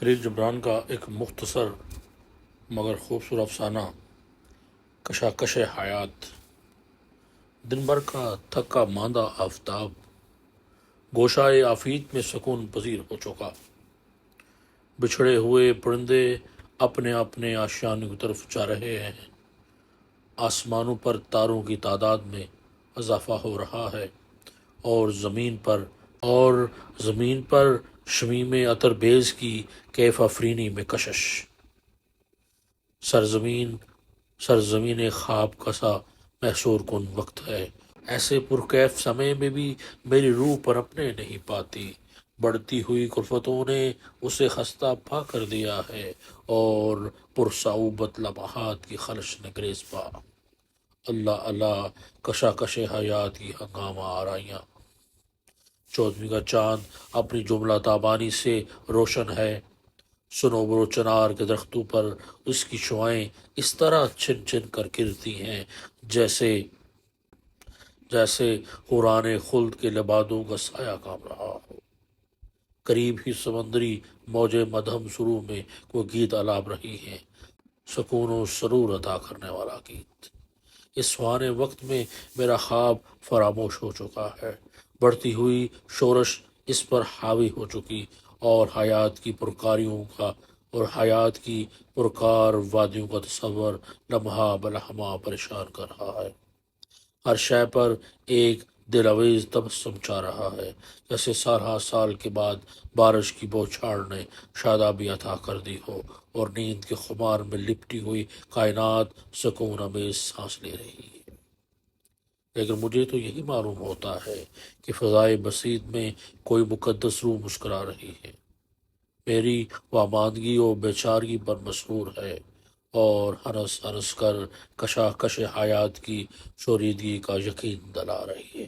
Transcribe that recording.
خلیل جبران کا ایک مختصر مگر خوبصورت افسانہ کشاکش حیات۔ دن بھر کا تھکا ماندہ آفتاب گوشائے آفیت میں سکون پذیر ہو چکا۔ بچھڑے ہوئے پرندے اپنے اپنے آشیانے کی طرف جا رہے ہیں۔ آسمانوں پر تاروں کی تعداد میں اضافہ ہو رہا ہے اور زمین پر شمیم عطر بیز کی کیف افرینی میں کشش۔ سرزمین خواب کا سا محصور کن وقت ہے۔ ایسے پرکیف سمے میں بھی میری روح پر اپنے نہیں پاتی۔ بڑھتی ہوئی کلفتوں نے اسے خستہ پا کر دیا ہے اور پرصعوبت لمحات کی خلش نے گریز پا۔ اللہ اللہ کشاکش حیات کی ہنگامہ آرائیاں۔ 14ویں کا چاند اپنی جملہ تابانی سے روشن ہے۔ سنوبر و چنار کے درختوں پر اس کی شعائیں اس طرح چھن چھن کر گرتی ہیں جیسے قرآن خلد کے لبادوں کا سایہ کام رہا ہو۔ قریب ہی سمندری موجیں مدھم سرو میں وہ گیت آلاب رہی ہیں، سکون و سرور عطا کرنے والا گیت۔ اس سہانے وقت میں میرا خواب فراموش ہو چکا ہے۔ بڑھتی ہوئی شورش اس پر حاوی ہو چکی اور حیات کی پرکار وادیوں کا تصور لمحہ بلمحہ پریشان کر رہا ہے۔ ہر شے پر ایک دلآویز تبسم چھا رہا ہے، جیسے سالہ سال کے بعد بارش کی بوچھاڑ نے شادابی عطا کر دی ہو اور نیند کے خمار میں لپٹی ہوئی کائنات سکون امیز سانس لے رہی ہے۔ لیکن مجھے تو یہی معلوم ہوتا ہے کہ فضائے بسیط میں کوئی مقدس روح مسکرا رہی ہے، میری واماندگی و بیچارگی پر مسرور ہے اور ہنس ہنس کر کشاکش حیات کی شوریدگی کا یقین دلا رہی ہے۔